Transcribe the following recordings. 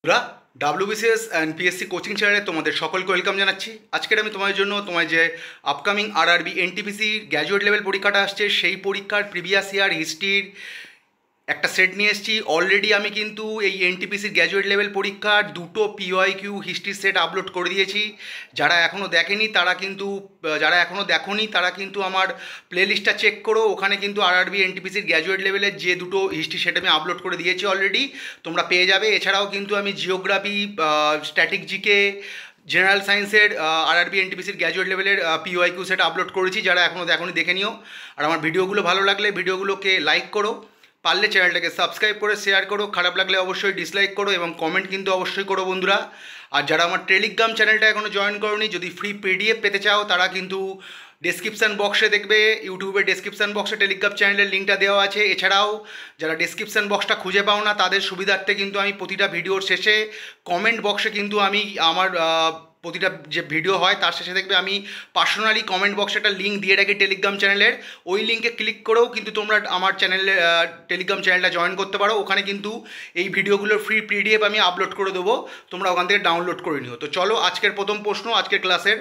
বন্ধুরা, WBCS and PSC coaching চ্যানেলে তোমাদের সকলকে ওয়েলকাম জানাচ্ছি। আজকের আমি তোমাদের জন্য যে upcoming RRB NTPC graduate level পরীক্ষাটা আসছে, সেই পরীক্ষার প্রিভিয়াস ইয়ার হিস্ট্রির একটা সেট নিয়ে এসেছি। অলরেডি আমি কিন্তু এই এনটিপিসির গ্র্যাজুয়েট লেভেল পরীক্ষার দুটো পিওয়াইকিউ হিস্ট্রির সেট আপলোড করে দিয়েছি। যারা এখনও দেখোনি তারা কিন্তু আমার প্লেলিস্টটা চেক করো। ওখানে কিন্তু আরআরবি এনটিপিসির গ্র্যাজুয়েট লেভেলের যে দুটো হিস্ট্রি সেট আমি আপলোড করে দিয়েছি অলরেডি, তোমরা পেয়ে যাবে। এছাড়াও কিন্তু আমি জিওগ্রাফি, স্ট্যাটিক জিকে, জেনারেল সায়েন্সের আরআরবি এনটিপিসির গ্র্যাজুয়েট লেভেলের পিওয়াইকিউ সেট আপলোড করেছি। যারা এখনও দেখোনি দেখে নিও। আর আমার ভিডিওগুলো ভালো লাগলে ভিডিওগুলোকে লাইক করো, পারলে চ্যানেলটাকে সাবস্ক্রাইব করে শেয়ার করো, খারাপ লাগলে অবশ্যই ডিসলাইক করো এবং কমেন্ট কিন্তু অবশ্যই করো বন্ধুরা। আর যারা আমার টেলিগ্রাম চ্যানেলটা এখনও জয়েন করোনি, যদি ফ্রি পিডিএফ পেতে চাও তারা কিন্তু ডেসক্রিপশান বক্সে দেখবে, ইউটিউবের ডেসক্রিপশান বক্সে টেলিগ্রাম চ্যানেলের লিঙ্কটা দেওয়া আছে। এছাড়াও যারা ডেসক্রিপশান বক্সটা খুঁজে পাও না তাদের সুবিধার্থে কিন্তু আমি প্রতিটা ভিডিওর শেষে কমেন্ট বক্সে কিন্তু আমি আমার প্রতিটা যে ভিডিও হয় তার শেষে দেখবে আমি পার্সোনালি কমেন্ট বক্সে একটা লিঙ্ক দিয়ে রাখি টেলিগ্রাম চ্যানেলের। ওই লিঙ্কে ক্লিক করেও কিন্তু তোমরা আমার চ্যানেলে টেলিগ্রাম চ্যানেলটা জয়েন করতে পারো। ওখানে কিন্তু এই ভিডিওগুলোর ফ্রি পিডিএফ আমি আপলোড করে দেবো, তোমরা ওখান থেকে ডাউনলোড করে নিও। তো চলো, আজকের প্রথম প্রশ্ন আজকের ক্লাসের,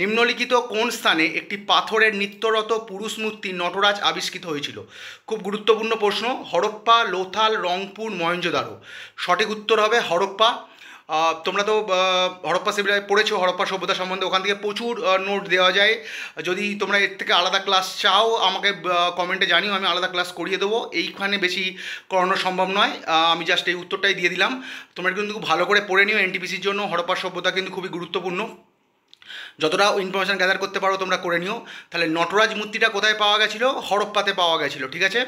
নিম্নলিখিত কোন স্থানে একটি পাথরের নৃত্যরত পুরুষ মূর্তি নটরাজ আবিষ্কৃত হয়েছিল? খুব গুরুত্বপূর্ণ প্রশ্ন। হরপ্পা, লোথাল, রংপুর, মহেঞ্জোদারো। সঠিক উত্তর হবে হরপ্পা। তোমরা তো হরপ্পা সভ্যতা পড়েছো, হরপ্পা সভ্যতা সম্বন্ধে ওখান থেকে প্রচুর নোট দেওয়া যায়। যদি তোমরা এর থেকে আলাদা ক্লাস চাও আমাকে কমেন্টে জানিও, আমি আলাদা ক্লাস করিয়ে দেবো। এইখানে বেশি করানো সম্ভব নয়, আমি জাস্ট এই উত্তরটাই দিয়ে দিলাম। তোমরা কিন্তু ভালো করে পড়ে নিও, এনটিপিসির জন্য হরপ্পা সভ্যতা কিন্তু খুবই গুরুত্বপূর্ণ। যতটা ইনফরমেশান গ্যাদার করতে পারো তোমরা করে নিও। তাহলে নটরাজ মূর্তিটা কোথায় পাওয়া গেছিলো? হরপ্পাতে পাওয়া গেছিলো, ঠিক আছে।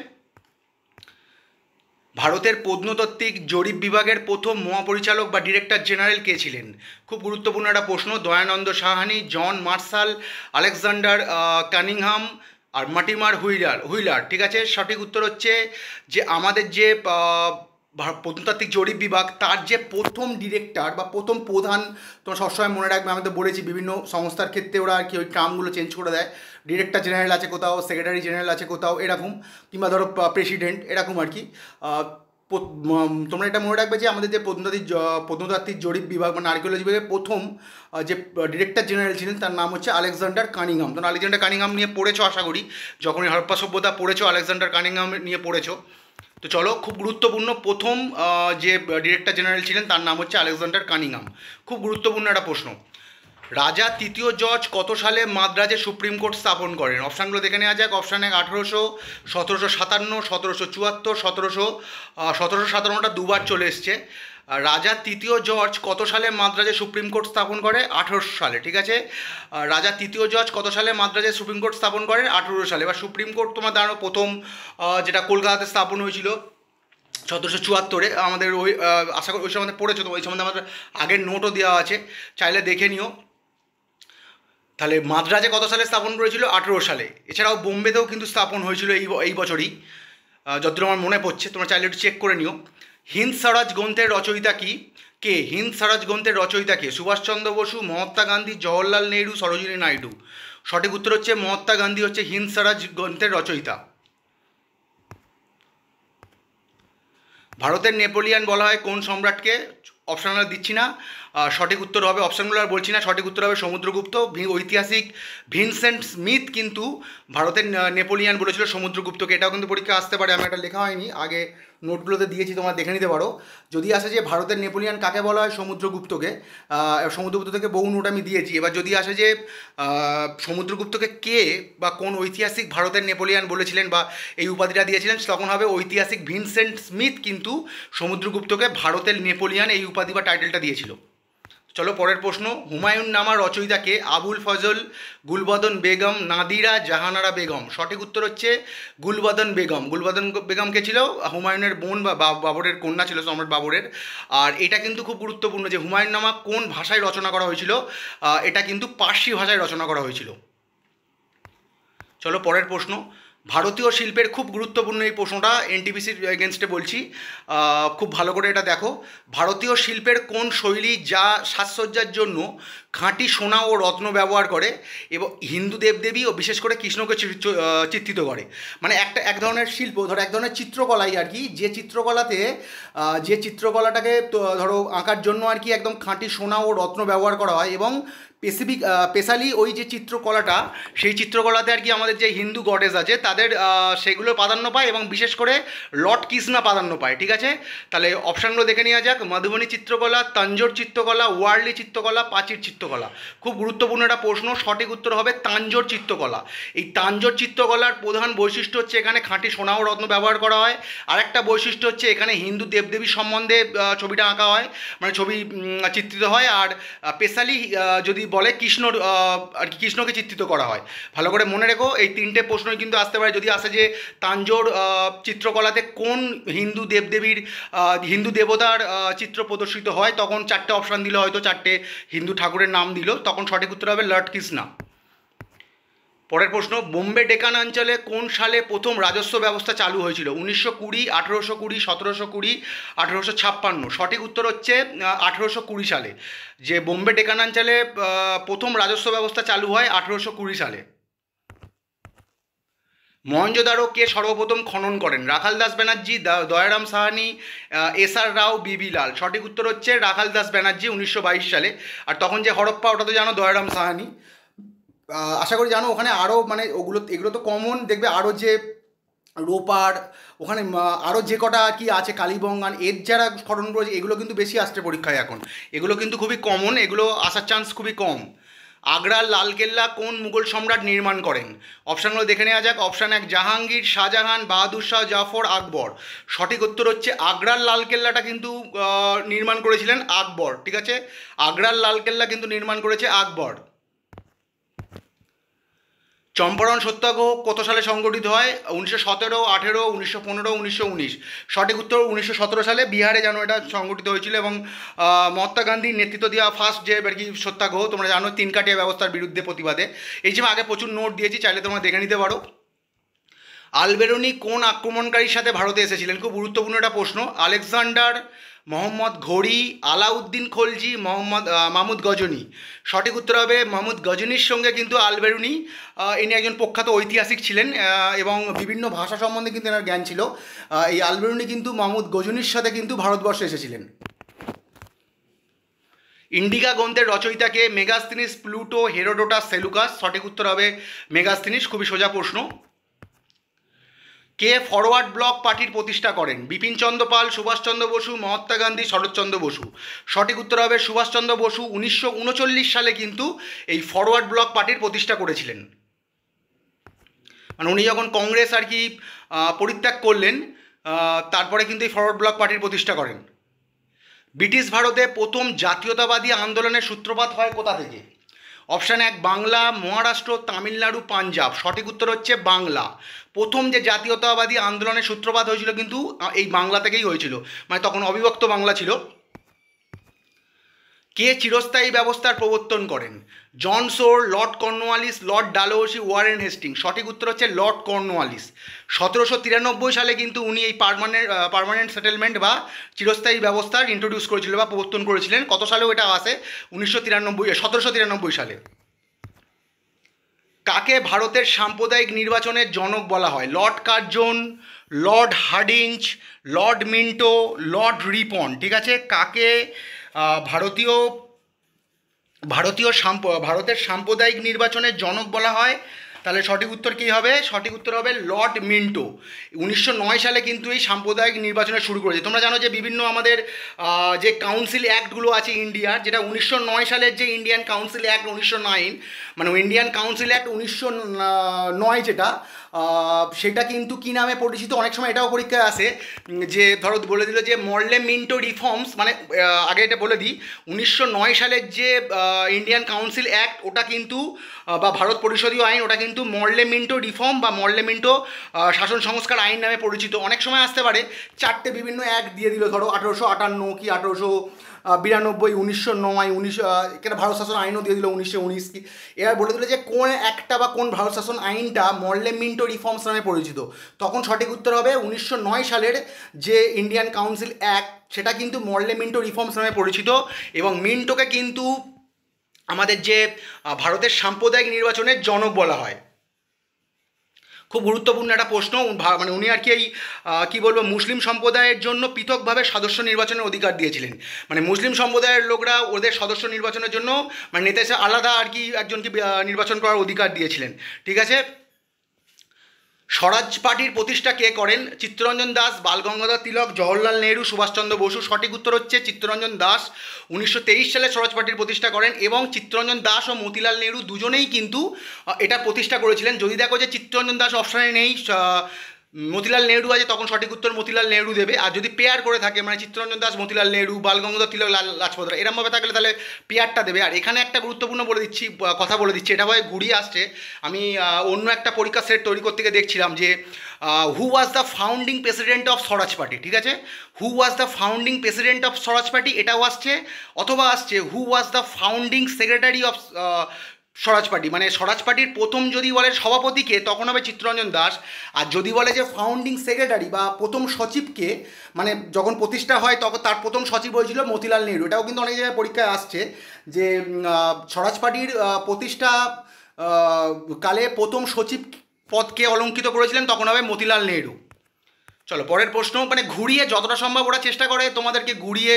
ভারতের প্রত্নতাত্ত্বিক জরিপ বিভাগের প্রথম মহাপরিচালক বা ডিরেক্টর জেনারেল কে ছিলেন? খুব গুরুত্বপূর্ণ একটা প্রশ্ন। Dayanand Sahni, John Marshall, Alexander Cunningham আর মার্টিমার হুইলার, ঠিক আছে। সঠিক উত্তর হচ্ছে যে আমাদের যে প্রত্নতাত্ত্বিক জরিপ বিভাগ তার যে প্রথম ডিরেক্টর বা প্রথম প্রধান, তোমরা সবসময় মনে রাখবে, আমি তো বলেছি বিভিন্ন সংস্থার ক্ষেত্রে ওরা আর কি ওই টার্মগুলো চেঞ্জ করে দেয়। ডিরেক্টর জেনারেল আছে কোথাও, সেক্রেটারি জেনারেল আছে কোথাও, এরকম, কিংবা ধরো প্রেসিডেন্ট, এরকম আর কি। তোমরা এটা মনে রাখবে যে আমাদের যে প্রত্নতাত্ত্বিক জরিপ বিভাগ মানে আর্কিওলজি বিভাগের প্রথম যে ডিরেক্টর জেনারেল ছিলেন তার নাম হচ্ছে আলেকজান্ডার কানিংহাম। তোমরা আলেকজান্ডার কানিংহাম নিয়ে পড়েছো আশা করি, যখন হরপ্পা সভ্যতা পড়েছো আলেকজান্ডার কানিংহাম নিয়ে পড়েছো। তো চলো, খুব গুরুত্বপূর্ণ, প্রথম যে ডিরেক্টর জেনারেল ছিলেন তার নাম হচ্ছে আলেকজান্ডার কানিংহাম। খুব গুরুত্বপূর্ণ একটা প্রশ্ন। রাজা তৃতীয় জর্জ কত সালে মাদ্রাজে সুপ্রিম কোর্ট স্থাপন করেন? অপশানগুলো দেখে নেওয়া যাক। অপশান এক 1800, 1757, 1774, 1757টা দুবার চলে এসছে। রাজা তৃতীয় জর্জ কত সালে মাদ্রাজে সুপ্রিম কোর্ট স্থাপন করে? 1800 সালে, ঠিক আছে। রাজা তৃতীয় জর্জ কত সালে মাদ্রাজে সুপ্রিম কোর্ট স্থাপন করেন? 1800 সালে। এবার সুপ্রিম কোর্ট তোমার দাঁড়ানো প্রথম যেটা কলকাতাতে স্থাপন হয়েছিল 1774-এ। আমাদের ওই আশা করি ওই সম্বন্ধে পড়েছো, তো ওই সম্বন্ধে আমাদের আগের নোটও দেওয়া আছে, চাইলে দেখে নিও। তাহলে মাদ্রাজে কত সালে স্থাপন করেছিল? 1800 সালে। এছাড়াও বোম্বেতেও কিন্তু স্থাপন হয়েছিল এই বছরই, যতদূর আমার মনে পড়ছে, তোমরা চাইলে একটু চেক করে নিও। হিন্দ স্বরাজ গ্রন্থের রচয়িতা কে? হিন্দ স্বরাজ গ্রন্থের রচয়িতা কে? সুভাষচন্দ্র বসু, মহাত্মা গান্ধী, জওহরলাল নেহরু, সরোজিনী নাইডু। সঠিক উত্তর হচ্ছে মহাত্মা গান্ধী হচ্ছে হিন্দ স্বরাজ গ্রন্থের রচয়িতা। ভারতের নেপোলিয়ান বলা হয় কোন সম্রাটকে? অপশানগুলো দিচ্ছি না, সঠিক উত্তর হবে, অপশানগুলো আর বলছি না, সঠিক উত্তর হবে সমুদ্রগুপ্ত। ঐতিহাসিক ভিনসেন্ট স্মিথ কিন্তু ভারতের নেপোলিয়ান বলেছিল সমুদ্রগুপ্তকে। এটাও কিন্তু পরীক্ষা আসতে পারে, আমি এটা লেখা হয়নি, আগে নোটগুলোতে দিয়েছি, তোমরা দেখে নিতে পারো। যদি আসে যে ভারতের নেপোলিয়ান কাকে বলা হয়? সমুদ্রগুপ্তকে। সমুদ্রগুপ্ত থেকে বহু নোট আমি দিয়েছি। এবার যদি আসে যে সমুদ্রগুপ্তকে কে বা কোন ঐতিহাসিক ভারতের নেপোলিয়ান বলেছিলেন বা এই উপাধিটা দিয়েছিলেন, তখন হবে ঐতিহাসিক ভিনসেন্ট স্মিথ কিন্তু সমুদ্রগুপ্তকে ভারতের নেপোলিয়ান এই উপাধি বা টাইটেলটা দিয়েছিল। চলো পরের প্রশ্ন। হুমায়ুন নামা রচয়িতাকে? আবুল ফজল, গুলবদন বেগম, নাদিরা, জাহানারা বেগম। সঠিক উত্তর হচ্ছে গুলবদন বেগম। গুলবদন বেগম কে ছিল? হুমায়ুনের বোন বা বাবরের কন্যা ছিল, সম্রাট বাবরের। আর এটা কিন্তু খুব গুরুত্বপূর্ণ যে হুমায়ুন নামা কোন ভাষায় রচনা করা হয়েছিল? এটা কিন্তু পার্সি ভাষায় রচনা করা হয়েছিল। চলো পরের প্রশ্ন। ভারতীয় শিল্পের খুব গুরুত্বপূর্ণ এই প্রশ্নটা, এনটিপিসির এগেনস্টে বলছি, খুব ভালো করে এটা দেখো। ভারতীয় শিল্পের কোন শৈলী যা সাজসজ্জার জন্য খাঁটি সোনা ও রত্ন ব্যবহার করে এবং হিন্দু দেবদেবী ও বিশেষ করে কৃষ্ণকে চিত্রিত করে? মানে এক ধরনের শিল্প, ধরো এক ধরনের চিত্রকলাই আর কি, যে চিত্রকলাতে যে চিত্রকলাটাকে ধরো আঁকার জন্য আর কি একদম খাঁটি সোনা ও রত্ন ব্যবহার করা হয়, এবং স্পেশালি ওই যে চিত্রকলাটা, সেই চিত্রকলাতে আর কি আমাদের যে হিন্দু গডেস আছে তাদের সেগুলো প্রাধান্য পায়, এবং বিশেষ করে লর্ড কৃষ্ণা প্রাধান্য পায়। ঠিক আছে, তাহলে অপশানগুলো দেখে নেওয়া যাক। মধুবনী চিত্রকলা, তাঞ্জোর চিত্রকলা, ওয়ার্লি চিত্রকলা, প্রাচীর চিত্রকলা। খুব গুরুত্বপূর্ণ একটা প্রশ্ন, সঠিক উত্তর হবে তাঞ্জোর চিত্রকলা। এই তাঞ্জোর চিত্রকলার প্রধান বৈশিষ্ট্য হচ্ছে এখানে খাঁটি সোনা ও রত্ন ব্যবহার করা হয়। আরেকটা বৈশিষ্ট্য হচ্ছে এখানে হিন্দু দেবদেবীর সম্বন্ধে ছবিটা আঁকা হয়, মানে ছবি চিত্রিত হয়। আর স্পেশালি যদি বলে কৃষ্ণর আর কি কৃষ্ণকে চিত্রিত করা হয়। ভালো করে মনে রেখো, এই তিনটে প্রশ্নই কিন্তু আসতে পারে। যদি আসে যে তাঞ্জোর চিত্রকলাতে কোন হিন্দু দেবদেবীর হিন্দু দেবতার চিত্র প্রদর্শিত হয়, তখন চারটে অপশান দিল, হয়তো চারটে হিন্দু ঠাকুরের নাম দিল, তখন সঠিক উত্তর হবে লর্ড কৃষ্ণা। পরের প্রশ্ন, বোম্বে ডেকান অঞ্চলে কোন সালে প্রথম রাজস্ব ব্যবস্থা চালু হয়েছিল? 1920, 1820, 1720, 1856। সঠিক উত্তর হচ্ছে 1820 সালে। যে বোম্বে ডেকান অঞ্চলে প্রথম রাজস্ব ব্যবস্থা চালু হয় 1820 সালে। মহেঞ্জোদারো কে সর্বপ্রথম খনন করেন? রাখাল দাস ব্যানার্জি, দয়ারাম সাহানি, এস.আর. রাও, বি.বি. লাল। সঠিক উত্তর হচ্ছে রাখাল দাস ব্যানার্জি, 1922 সালে। আর তখন যে হরপ্পা, ওটা তো জানো দয়ারাম সাহানি। আশা করি জানো। ওখানে আরও মানে এগুলো তো কমন, দেখবে আরও যে রোপার, ওখানে আরও যে কটা আর কি আছে, কালীবঙ্গান, এর যারা খনন করেছে, এগুলো কিন্তু বেশি আসছে পরীক্ষায় এখন। এগুলো কিন্তু খুবই কমন, এগুলো আসার চান্স খুবই কম। আগ্রার লালকেল্লা কোন মুঘল সম্রাট নির্মাণ করেন? অপশানগুলো দেখে নেওয়া যাক। অপশান 1 জাহাঙ্গীর, শাহজাহান, বাহাদুর শাহ, জাফর, আকবর। সঠিক উত্তর হচ্ছে আগ্রার লালকেল্লাটা কিন্তু নির্মাণ করেছিলেন আকবর। ঠিক আছে, আগ্রার লালকেল্লা কিন্তু নির্মাণ করেছে আকবর। চম্পারণ সত্যাগ্রহ কত সালে সংগঠিত হয়? 1917, 18, 1915, 1919। সঠিক উত্তর 1917 সালে, বিহারে যেন এটা সংগঠিত হয়েছিল। এবং মহাত্মা গান্ধীর নেতৃত্ব দেওয়া ফার্স্ট যে আর কি সত্যাগ্রহ, তোমরা জানো, তিন কাটিয়া ব্যবস্থার বিরুদ্ধে প্রতিবাদে। এই যে আগে প্রচুর নোট দিয়েছি, চাইলে তোমরা দেখে নিতে পারো। আলবেরুনি কোন আক্রমণকারীর সাথে ভারতে এসেছিলেন? খুব গুরুত্বপূর্ণ একটা প্রশ্ন। আলেকজান্ডার, মোহাম্মদ ঘোরি, আলাউদ্দিন খলজি, মাহমুদ গজনী। সঠিক উত্তর হবে মাহমুদ গজনীর সঙ্গে কিন্তু আলবেরুনি, ইনি একজন প্রখ্যাত ঐতিহাসিক ছিলেন এবং বিভিন্ন ভাষা সম্বন্ধে কিন্তু এনার জ্ঞান ছিল। এই আলবেরুনি কিন্তু মাহমুদ গজনীর সাথে কিন্তু ভারতবর্ষে এসেছিলেন। ইন্ডিকা গ্রন্থের রচয়িতাকে? Megasthenes, Pluto, Herodotus, Seleucus. সঠিক উত্তর হবে মেগাস্তিনিস। খুবই সোজা প্রশ্ন। কে ফরওয়ার্ড ব্লক পার্টির প্রতিষ্ঠা করেন? বিপিনচন্দ্র পাল, সুভাষচন্দ্র বসু, মহাত্মা গান্ধী, শরৎচন্দ্র বসু। সঠিক উত্তর হবে সুভাষচন্দ্র বসু। 1939 সালে কিন্তু এই ফরওয়ার্ড ব্লক পার্টির প্রতিষ্ঠা করেছিলেন। মানে উনি যখন কংগ্রেস আর কি পরিত্যাগ করলেন, তারপরে কিন্তু এই ফরওয়ার্ড ব্লক পার্টির প্রতিষ্ঠা করেন। ব্রিটিশ ভারতে প্রথম জাতীয়তাবাদী আন্দোলনের সূত্রপাত হয় কোথা থেকে? অপশান 1 বাংলা, মহারাষ্ট্র, তামিলনাড়ু, পাঞ্জাব। সঠিক উত্তর হচ্ছে বাংলা। প্রথম যে জাতীয়তাবাদী আন্দোলনের সূত্রপাত হয়েছিল কিন্তু এই বাংলা থেকেই হয়েছিল, মানে তখন অবিভক্ত বাংলা ছিল। কে চিরস্থায়ী ব্যবস্থার প্রবর্তন করেন? John Shore, lord Cornwallis, lord Dalhousie, Warren Hastings. সঠিক উত্তর হচ্ছে লর্ড কর্নওয়ালিস। 1793 সালে কিন্তু উনি এই পার্মানেন্ট সেটেলমেন্ট বা চিরস্থায়ী ব্যবস্থার ইন্ট্রোডিউস করেছিল বা প্রবর্তন করেছিলেন। কত সালেও এটা আসে? 1793 সালে। কাকে ভারতের সাম্প্রদায়িক নির্বাচনের জনক বলা হয়? Lord Curzon, Lord Hardinge, Lord Minto, Lord Ripon. ঠিক আছে, কাকে ভারতের সাম্প্রদায়িক নির্বাচনের জনক বলা হয়? তাহলে সঠিক উত্তর কী হবে? সঠিক উত্তর হবে লর্ড মিন্টো। 1909 সালে কিন্তু এই সাম্প্রদায়িক নির্বাচনে শুরু করেছে। তোমরা জানো যে বিভিন্ন আমাদের যে কাউন্সিল অ্যাক্টগুলো আছে ইন্ডিয়ার, যেটা 1909 সালের যে ইন্ডিয়ান কাউন্সিল অ্যাক্ট 1909, মানে ইন্ডিয়ান কাউন্সিল অ্যাক্ট 1909 যেটা, সেটা কিন্তু কী নামে পরিচিত? অনেক সময় এটাও পরীক্ষায় আসে যে ধরো বলে দিল যে মর্লে মিন্টো রিফর্মস, মানে আগে এটা বলে দিই, 1909 সালের যে ইন্ডিয়ান কাউন্সিল অ্যাক্ট, ওটা কিন্তু বা ভারত পরিষদীয় আইন, ওটা কিন্তু মর্লে মিন্টো রিফর্ম বা মর্লে মিন্টো শাসন সংস্কার আইন নামে পরিচিত। অনেক সময় আসতে পারে চারটে বিভিন্ন অ্যাক্ট দিয়ে দিল, ধরো 1858 কি 1892, 1909, এখানে ভারত শাসন আইনও দিয়ে দিল 1919 কি। এবার বলে দিল যে কোন একটা বা কোন ভারত শাসন আইনটা মর্লে মিন্টো মিন্টো রিফর্মস নামে পরিচিত। তখন সঠিক উত্তর হবে 1909 সালের যে ইন্ডিয়ান কাউন্সিল অ্যাক্ট, সেটা কিন্তু মরলে মিন্টো রিফর্মস নামে পরিচিত। এবং মিন্টোকে কিন্তু আমাদের যে ভারতের সাম্প্রদায়িক নির্বাচনের জনক বলা হয়। খুব গুরুত্বপূর্ণ একটা প্রশ্ন, মানে উনি আর কি এই কী বলবো মুসলিম সম্প্রদায়ের জন্য পৃথকভাবে সদস্য নির্বাচনের অধিকার দিয়েছিলেন। মানে মুসলিম সম্প্রদায়ের লোকরা ওদের সদস্য নির্বাচনের জন্য মানে নেতা হিসেবে আলাদা আর কি একজনকে নির্বাচন করার অধিকার দিয়েছিলেন। ঠিক আছে, স্বরাজ পার্টির প্রতিষ্ঠা কে করেন? চিত্তরঞ্জন দাস, বালগঙ্গাধর তিলক, জওহরলাল নেহরু, সুভাষচন্দ্র বসু। সঠিক উত্তর হচ্ছে চিত্তরঞ্জন দাস 1923 সালে স্বরাজ পার্টির প্রতিষ্ঠা করেন। এবং চিত্তরঞ্জন দাস ও মতিলাল নেহরু দুজনেই কিন্তু এটা প্রতিষ্ঠা করেছিলেন। যদি দেখো যে চিত্তরঞ্জন দাস অপশানে নেই, মতিলাল নেহরু আছে, তখন সঠিক উত্তর মতিলাল নেহরু দেবে। আর যদি পেয়ার করে থাকে মানে চিত্তরঞ্জন দাস, মতিলাল নেহরু, বালগঙ্গাধর তিলক, লাজপত রায় এরমভাবে থাকলে তাহলে পেয়ারটা দেবে। আর এখানে একটা গুরুত্বপূর্ণ কথা বলে দিচ্ছি, এটা ভাই ঘুরিয়ে আসছে। আমি অন্য একটা পরীক্ষা সেট তৈরি করতে গিয়ে দেখছিলাম যে who was the founding president of Swaraj party. ঠিক আছে, who was the founding president of Swaraj party এটাও আসছে, অথবা আসছে who was the founding secretary of Swaraj party. মানে স্বরাজ পার্টির প্রথম যদি বলে সভাপতিকে তখন হবে চিত্তরঞ্জন দাস, আর যদি বলে যে ফাউন্ডিং সেক্রেটারি বা প্রথম সচিবকে, মানে যখন প্রতিষ্ঠা হয় তখন তার প্রথম সচিব হয়েছিল মতিলাল নেহরু। এটাও কিন্তু অনেক জায়গায় পরীক্ষায় আসছে যে স্বরাজ পার্টির প্রতিষ্ঠা কালে প্রথম সচিব পদকে অলঙ্কিত করেছিলেন, তখন হবে মতিলাল নেহরু। চলো পরের প্রশ্ন, মানে ঘুরিয়ে যতটা সম্ভব ওরা চেষ্টা করে তোমাদেরকে ঘুরিয়ে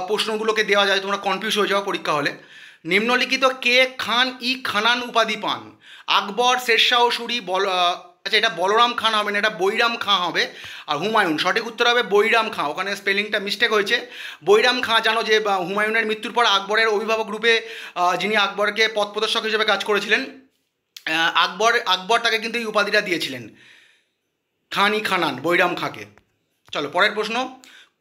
প্রশ্নগুলোকে দেওয়া যায়, তোমরা কনফিউজ হয়ে যাও পরীক্ষা হলে। নিম্নলিখিত কে খান ই খানান উপাধি পান? আকবর, শেরশাহ সুরি, আচ্ছা এটা বলরাম খান হবে না, এটা বৈরাম খাঁ হবে। আর হুমায়ুন, সঠিক উত্তর হবে বৈরাম খাঁ, ওখানে স্পেলিংটা মিস্টেক হয়েছে। বৈরাম খাঁ জানো যে হুমায়ুনের মৃত্যুর পর আকবরের অভিভাবক রূপে যিনি আকবরকে পথ প্রদর্শক হিসেবে কাজ করেছিলেন, আকবর তাকে কিন্তু এই উপাধিটা দিয়েছিলেন, খান ই খানান, বৈরাম খাঁকে। চলো পরের প্রশ্ন,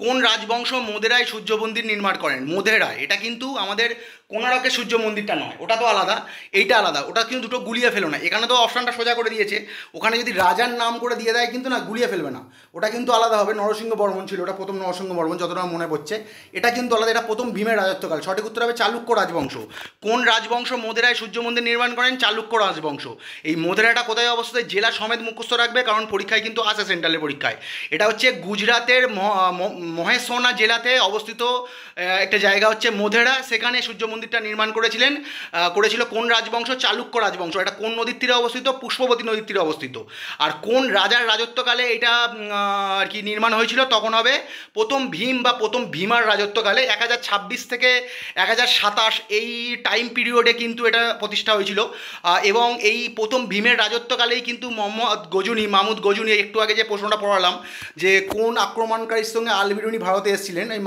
কোন রাজবংশ মোধেরায় সূর্য মন্দির নির্মাণ করেন? মোধেরায়, এটা কিন্তু আমাদের কোনারকের সূর্য মন্দিরটা নয়, ওটা তো আলাদা, এইটা আলাদা। ওটা কিন্তু দুটো গুলিয়ে ফেলো না, এখানে তো অপশানটা সোজা করে দিয়েছে, ওখানে যদি রাজার নাম করে দিয়ে দেয় কিন্তু না গুলিয়ে ফেলবে না, ওটা কিন্তু আলাদা হবে। নরসিংহ বর্মন ছিল ওটা, প্রথম নরসিংহ বর্মন যতটা মনে পড়ছে, এটা কিন্তু আলাদা, এটা প্রথম ভীমের রাজত্বকাল। সঠিক উত্তর হবে চালুক্য রাজবংশ। কোন রাজবংশ মোধেরায় সূর্য মন্দির নির্মাণ করেন? চালুক্য রাজবংশ। এই মোধেরাটা কোথায় অবস্থিত? জেলা সমেত মুখস্থ রাখবে, কারণ পরীক্ষায় কিন্তু আসে সেন্ট্রালের পরীক্ষায়। এটা হচ্ছে গুজরাটের মহেশনা জেলাতে অবস্থিত একটা জায়গা হচ্ছে মোধেরা, সেখানে সূর্য মন্দিরটা নির্মাণ করেছিল কোন রাজবংশ? চালুক্য রাজবংশ। এটা কোন নদীর তীরে অবস্থিত? পুষ্পবতী নদীর তীরে অবস্থিত। আর কোন রাজার রাজত্বকালে এটা আর কি নির্মাণ হয়েছিল? তখন হবে প্রথম ভীম বা প্রথম ভীমার রাজত্বকালে 1026 থেকে 1027 এই টাইম পিরিয়ডে কিন্তু এটা প্রতিষ্ঠা হয়েছিল। এবং এই প্রথম ভীমের রাজত্বকালেই কিন্তু মামুদ গজনী, একটু আগে যে প্রশ্নটা পড়ালাম যে কোন আক্রমণকারীর সঙ্গে আল-বিরুনি ভারতে এসেছিলেন, এই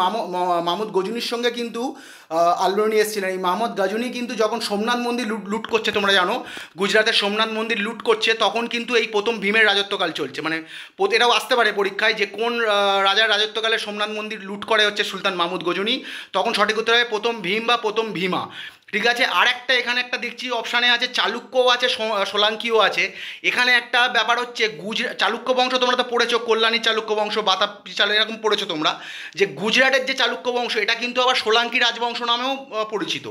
মামুদ গজনীর সঙ্গে কিন্তু আল-বিরুনি এসেছিলেন। এই মাহমুদ গজনী কিন্তু যখন সোমনাথ মন্দির লুট করছে, তোমরা জানো গুজরাটের সোমনাথ মন্দির লুট করছে, তখন কিন্তু এই প্রথম ভীমের রাজত্বকাল চলছে। মানে এটাও আসতে পারে পরীক্ষায় যে কোন রাজার রাজত্বকালে সোমনাথ মন্দির লুট করে হচ্ছে সুলতান মাহমুদ গজনী, তখন সঠিক উত্তর হবে প্রথম ভীম বা প্রথম ভীমা। ঠিক আছে, আর একটা এখানে একটা দেখছি অপশানে আছে চালুক্যও আছে, সোলাঙ্কিও আছে। এখানে একটা ব্যাপার হচ্ছে চালুক্য বংশ তোমরা তো পড়েছো, কল্যাণী চালুক্য বংশ, বাতাপিচাল এরকম পড়েছো তোমরা, যে গুজরাটের যে চালুক্য বংশ এটা কিন্তু আবার সোলাঙ্কি রাজবংশ নামেও পরিচিত।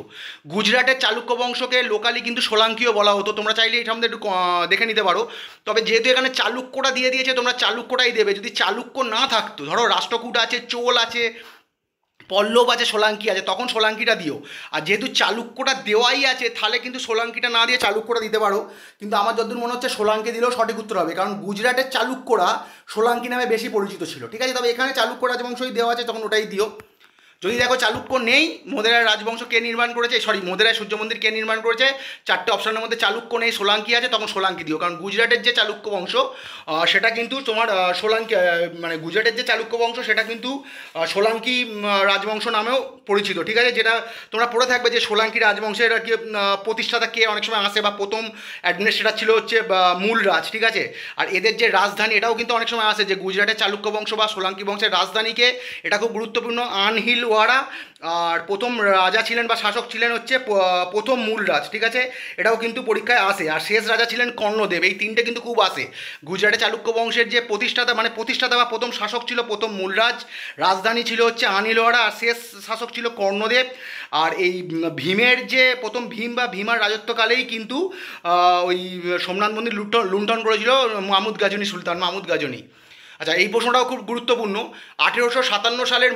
গুজরাটের চালুক্য বংশকে লোকালি কিন্তু সোলাঙ্কিও বলা হতো, তোমরা চাইলে এটা আমাদের একটু দেখে নিতে পারো। তবে যেহেতু এখানে চালুক্যটা দিয়ে দিয়েছে, তোমরা চালুক্যটাই দেবে। যদি চালুক্য না থাকতো, ধরো রাষ্ট্রকূট আছে, চোল আছে, পল্লব আছে, সোলাঙ্কি আছে, তখন সোলাঙ্কিটা দিও। আর যেহেতু চালুক্যটা দেওয়াই আছে, তাহলে কিন্তু সোলাঙ্কিটা না দিয়ে চালুক্যটা দিতে পারো। কিন্তু আমার যতদূর মনে হচ্ছে সোলাঙ্কি দিলেও সঠিক উত্তর হবে, কারণ গুজরাটের চালুক্যরা সোলাঙ্কি নামে বেশি পরিচিত ছিল। ঠিক আছে, তবে এখানে চালুক্য রাজবংশই দেওয়া আছে, তখন ওটাই দিও। যদি দেখো চালুক্য নেই, মোধেরায় রাজবংশ কে নির্মাণ করেছে, মোধেরায় সূর্য মন্দির কে নির্মাণ করেছে, চারটে অপশনের মধ্যে চালুক্য নেই, সোলাঙ্কি আছে, তখন সোলাঙ্কি দিও। কারণ গুজরাটের যে চালুক্য বংশ সেটা কিন্তু তোমার সোলাঙ্কি, মানে গুজরাটের যে চালুক্য বংশ সেটা কিন্তু সোলাঙ্কি রাজবংশ নামেও পরিচিত। ঠিক আছে, যেটা তোমরা পড়ে থাকবে যে সোলাঙ্কি রাজবংশের আর কি প্রতিষ্ঠাতা কে অনেক সময় আসে, বা প্রথম অ্যাডমিনিস্ট্রেটর ছিল হচ্ছে মূল রাজ। ঠিক আছে, আর এদের যে রাজধানী এটাও কিন্তু অনেক সময় আসে, যে গুজরাটের চালুক্য বংশ বা সোলাঙ্কি বংশের রাজধানীকে, এটা খুব গুরুত্বপূর্ণ, আনহিল ওয়ারা। আর প্রথম রাজা ছিলেন বা শাসক ছিলেন হচ্ছে প্রথম মূলরাজ, ঠিক আছে, এটাও কিন্তু পরীক্ষায় আসে। আর শেষ রাজা ছিলেন কর্ণদেব, এই তিনটে কিন্তু খুব আসে। গুজরাটে চালুক্য বংশের যে প্রতিষ্ঠাতা বা প্রথম শাসক ছিল প্রথম মূলরাজ, রাজধানী ছিল হচ্ছে আনিলওয়ারা, আর শেষ শাসক ছিল কর্ণদেব। আর এই ভীমের যে প্রথম ভীম বা ভীমার রাজত্বকালেই কিন্তু ওই সোমনাথ মন্দির লুণ্ঠন করেছিল মাহমুদ গাজনী, সুলতান মাহমুদ গাজনী। আচ্ছা, এই প্রশ্নটাও খুব গুরুত্বপূর্ণ। 1857 সালের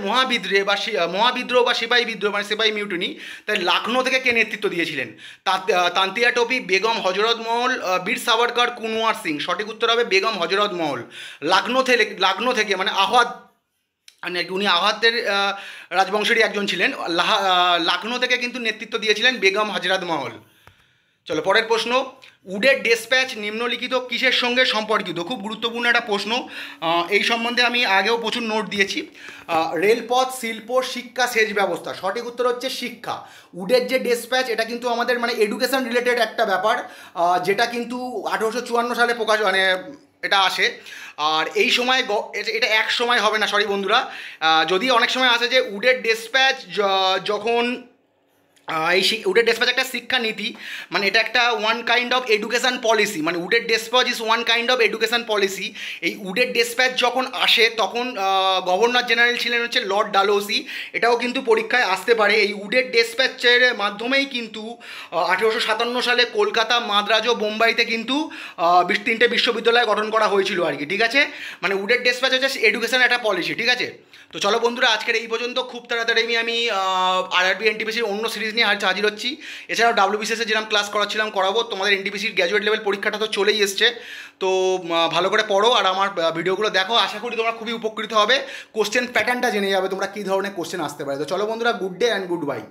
মহাবিদ্রোহ বা সিপাহী বিদ্রোহ মানে সিপাহী মিউটিনি, তাই লখনৌ থেকে কে নেতৃত্ব দিয়েছিলেন? তান্তিয়া টোপি, বেগম হজরত মহল, বীর সাভারকর, কুনওয়ার সিং। সঠিক উত্তর হবে বেগম হজরত মহল। লখনৌ থেকে মানে আওয়াধ, মানে উনি আওয়াধের রাজবংশেরই একজন ছিলেন। লখনৌ থেকে কিন্তু নেতৃত্ব দিয়েছিলেন বেগম হজরত মহল। চলো পরের প্রশ্ন, উডের ডেসপ্যাচ নিম্নলিখিত কিসের সঙ্গে সম্পর্কিত? খুব গুরুত্বপূর্ণ একটা প্রশ্ন, এই সম্বন্ধে আমি আগেও প্রচুর নোট দিয়েছি। রেলপথ, শিল্প, শিক্ষা, সেচ ব্যবস্থা। সঠিক উত্তর হচ্ছে শিক্ষা। উডের যে ডেসপ্যাচ এটা কিন্তু আমাদের মানে এডুকেশন রিলেটেড একটা ব্যাপার, যেটা কিন্তু 1854 সালে মানে এটা আসে। আর এই সময় এটা এক সময় হবে না, সরি বন্ধুরা, যদি অনেক সময় আসে যে উডের ডেসপ্যাচ যখন এই উডের ডেসপ্যাচ একটা শিক্ষানীতি, মানে এটা একটা one kind of education policy, মানে উডের despatch is one kind of education policy. এই উডের ডেসপ্যাচ যখন আসে তখন গভর্নর জেনারেল ছিলেন হচ্ছে লর্ড ডালহৌসি, এটাও কিন্তু পরীক্ষায় আসতে পারে। এই উডের ডেসপ্যাচের মাধ্যমেই কিন্তু 1857 সালে কলকাতা, মাদ্রাজ ও বোম্বাইতে কিন্তু 3টে বিশ্ববিদ্যালয় গঠন করা হয়েছিল আর কি, ঠিক আছে। মানে উডের ডেসপ্যাচ হচ্ছে এডুকেশান একটা পলিসি, ঠিক আছে। তো চলো বন্ধুরা, আজকের এই পর্যন্ত। খুব তাড়াতাড়ি আমি আরআরবি এনটিপিসির অন্য সিরিজ নিয়ে হাজির হচ্ছি। এছাড়াও ডাব্লিউবিসিএসে যেরকম ক্লাস করাবো। তোমাদের এনটিপিসির গ্র্যাজুয়েট লেভেল পরীক্ষাটা তো চলেই এসছে, তো ভালো করে পড়ো আর আমার ভিডিওগুলো দেখো। আশা করি তোমরা খুবই উপকৃত হবে, কোশ্চেন প্যাটার্নটা জেনে যাবে তোমরা কী ধরনের কোশ্চেন আসতে পারে। তো চলো বন্ধুরা, good day and good bye.